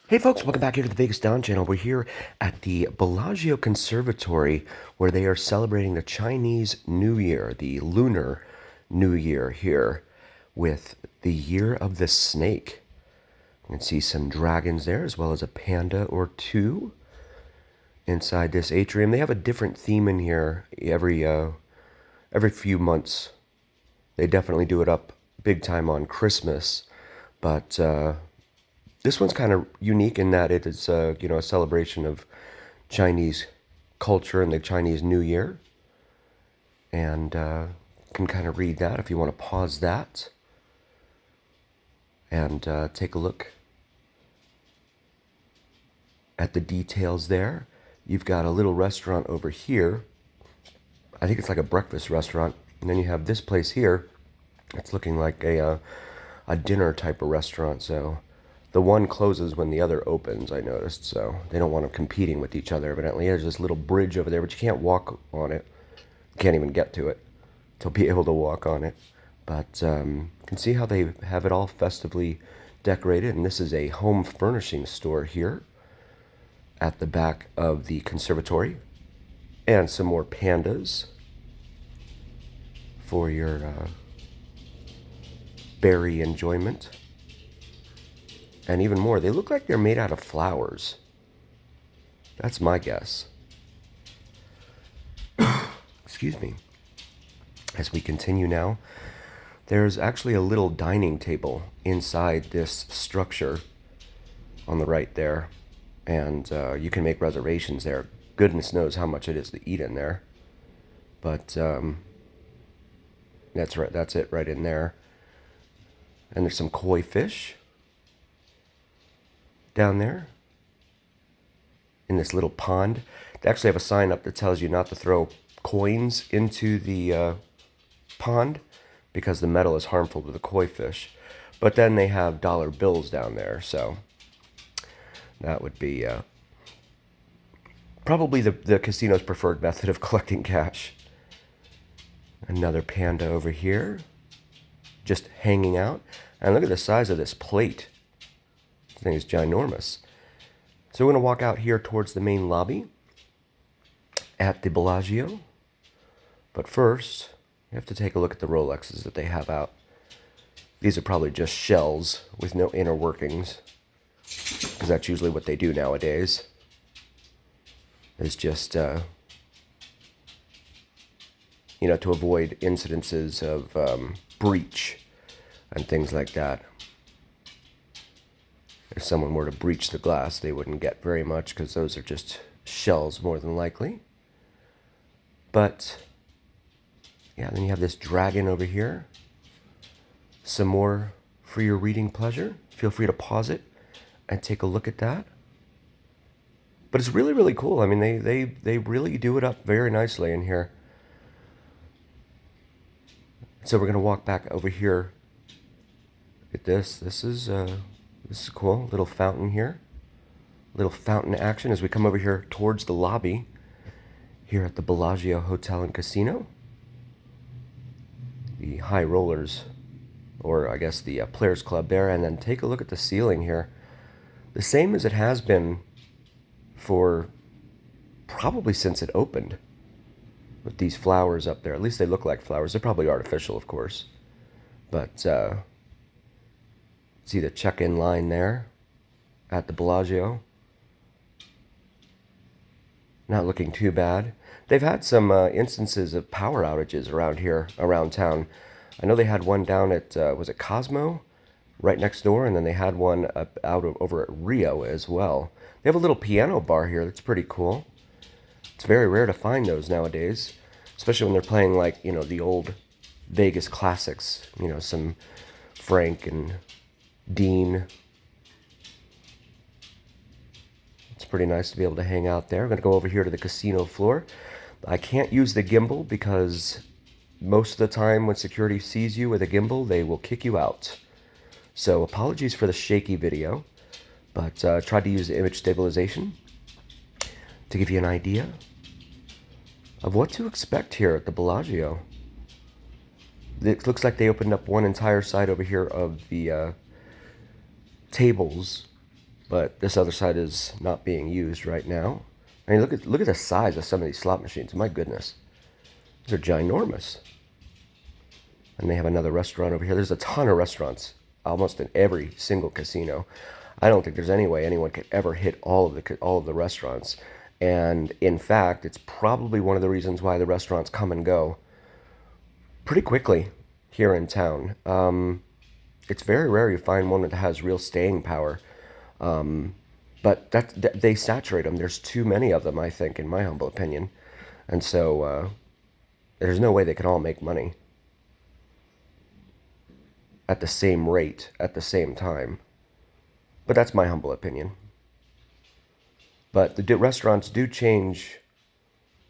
Hey folks, welcome back here to the Vegas Down channel. We're here at the Bellagio Conservatory where they are celebrating the Chinese New Year, the Lunar New Year here with the Year of the Snake. You can see some dragons there as well as a panda or two inside this atrium. They have a different theme in here every few months. They definitely do it up big time on Christmas, but this one's kind of unique in that it is, a celebration of Chinese culture and the Chinese New Year. And can kind of read that if you want to pause that and take a look at the details there. You've got a little restaurant over here. I think it's like a breakfast restaurant. And then you have this place here. It's looking like a dinner type of restaurant. So the one closes when the other opens, I noticed. So they don't want them competing with each other, evidently. There's this little bridge over there, but you can't walk on it. You can't even get to it to be able to walk on it. But you can see how they have it all festively decorated. And this is a home furnishing store here at the back of the conservatory. And some more pandas for your berry enjoyment. And even more, they look like they're made out of flowers. That's my guess. Excuse me. As we continue now, there's actually a little dining table inside this structure on the right there. And you can make reservations there. Goodness knows how much it is to eat in there. But that's right. That's it right in there. And there's some koi fish down there in this little pond. They actually have a sign up that tells you not to throw coins into the pond because the metal is harmful to the koi fish. But then they have dollar bills down there, so that would be probably the casino's preferred method of collecting cash. Another panda over here, just hanging out. And look at the size of this plate. This thing is ginormous. So we're going to walk out here towards the main lobby at the Bellagio. But first, you have to take a look at the Rolexes that they have out. These are probably just shells with no inner workings, because that's usually what they do nowadays. It's just, to avoid incidences of breach and things like that. If someone were to breach the glass, they wouldn't get very much because those are just shells more than likely. But, yeah, then you have this dragon over here. Some more for your reading pleasure. Feel free to pause it and take a look at that. But it's really, really cool. I mean, they really do it up very nicely in here. So we're going to walk back over here. Look at this. This is cool. Little fountain here. Little fountain action as we come over here towards the lobby here at the Bellagio Hotel and Casino. The High Rollers, or I guess the Players Club there. And then take a look at the ceiling here. The same as it has been for probably since it opened, with these flowers up there. At least they look like flowers. They're probably artificial, of course. But see the check-in line there at the Bellagio. Not looking too bad. They've had some instances of power outages around here, around town. I know they had one down at, was it Cosmo? Right next door, and then they had one over at Rio as well. They have a little piano bar here that's pretty cool. It's very rare to find those nowadays, especially when they're playing like, the old Vegas classics, some Frank and Dean. It's pretty nice to be able to hang out there. I'm going to go over here to the casino floor. I can't use the gimbal because most of the time when security sees you with a gimbal, they will kick you out. So apologies for the shaky video, but tried to use the image stabilization to give you an idea of what to expect here at the Bellagio. It looks like they opened up one entire side over here of the tables But this other side is not being used right now. I mean, look at the size of some of these slot machines. My goodness, these are ginormous. And they have another restaurant over here. There's a ton of restaurants, almost in every single casino. I don't think there's any way anyone could ever hit all of the restaurants. And in fact, it's probably one of the reasons why the restaurants come and go pretty quickly here in town. It's very rare you find one that has real staying power. But they saturate them. There's too many of them, I think, in my humble opinion. And so there's no way they can all make money at the same rate at the same time. But that's my humble opinion. But the restaurants do change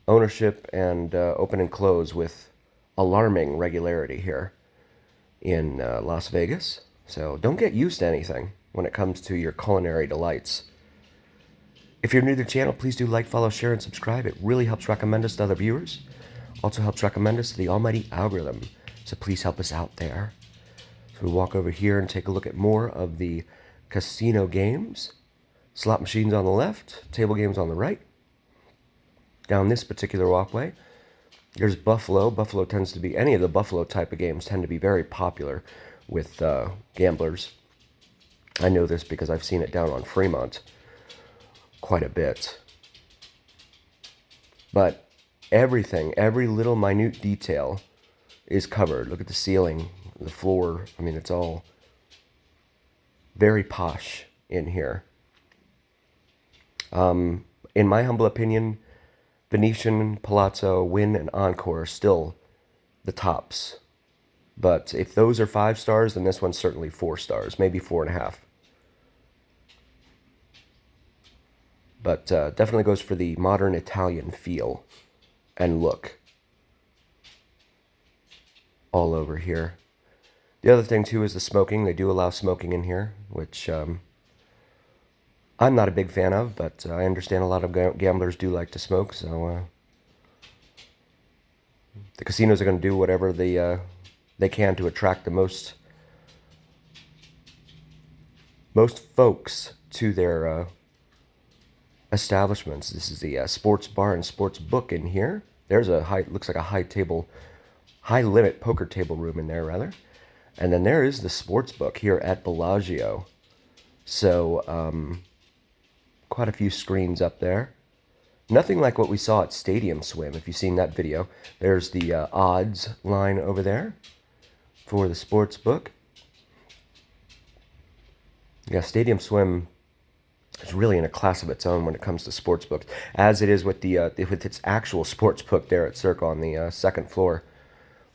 ownership and open and close with alarming regularity here in Las Vegas. So don't get used to anything when it comes to your culinary delights. If you're new to the channel, please do like, follow, share, and subscribe. It really helps recommend us to other viewers. Also helps recommend us to the almighty algorithm. So please help us out there. So we walk over here and take a look at more of the casino games. Slot machines on the left, table games on the right. Down this particular walkway, there's Buffalo. Buffalo tends to be, any of the Buffalo type of games tend to be very popular with gamblers. I know this because I've seen it down on Fremont quite a bit. But everything, every little minute detail is covered. Look at the ceiling, the floor. I mean, it's all very posh in here. In my humble opinion, Venetian, Palazzo, Wynn, and Encore are still the tops. But if those are 5 stars, then this one's certainly 4 stars, maybe 4.5. But definitely goes for the modern Italian feel and look all over here. The other thing, too, is the smoking. They do allow smoking in here, which I'm not a big fan of, but I understand a lot of gamblers do like to smoke, so the casinos are going to do whatever they can to attract the most folks to their establishments. This is the sports bar and sports book in here. There's looks like a high limit poker table room in there, rather. And then there is the sports book here at Bellagio. So, quite a few screens up there. Nothing like what we saw at Stadium Swim, if you've seen that video. There's the odds line over there for the sports book. Yeah, Stadium Swim is really in a class of its own when it comes to sports books, as it is with with its actual sports book there at Cirque on the second floor,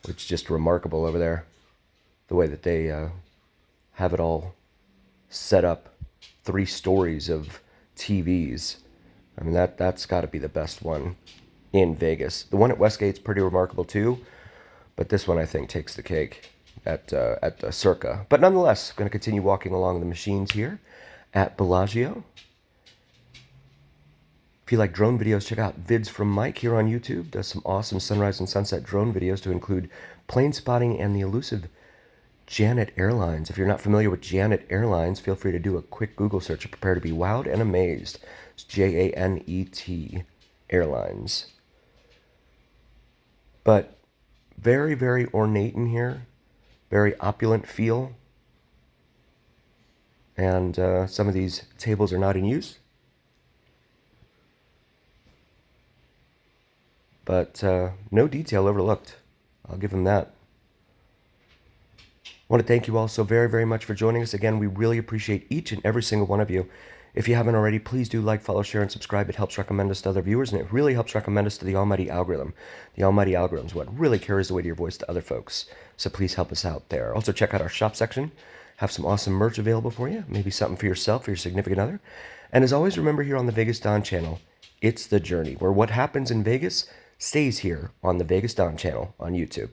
which is just remarkable over there. The way that they have it all set up, 3 stories of TVs. I mean, that's got to be the best one in Vegas. The one at Westgate's pretty remarkable too, but this one I think takes the cake at Circa. But nonetheless, going to continue walking along the machines here at Bellagio. If you like drone videos, check out Vids from Mike here on YouTube. Does some awesome sunrise and sunset drone videos to include plane spotting and the elusive Janet Airlines. If you're not familiar with Janet Airlines, feel free to do a quick Google search and prepare to be wowed and amazed. It's Janet Airlines. But very, very ornate in here. Very opulent feel. And some of these tables are not in use. But no detail overlooked. I'll give them that. I want to thank you all so very, very much for joining us. Again, we really appreciate each and every single one of you. If you haven't already, please do like, follow, share, and subscribe. It helps recommend us to other viewers, and it really helps recommend us to the almighty algorithm. The almighty algorithm is what really carries the weight of your voice to other folks. So please help us out there. Also, check out our shop section. Have some awesome merch available for you. Maybe something for yourself or your significant other. And as always, remember here on the Vegas Don channel, it's the journey, where what happens in Vegas stays here on the Vegas Don channel on YouTube.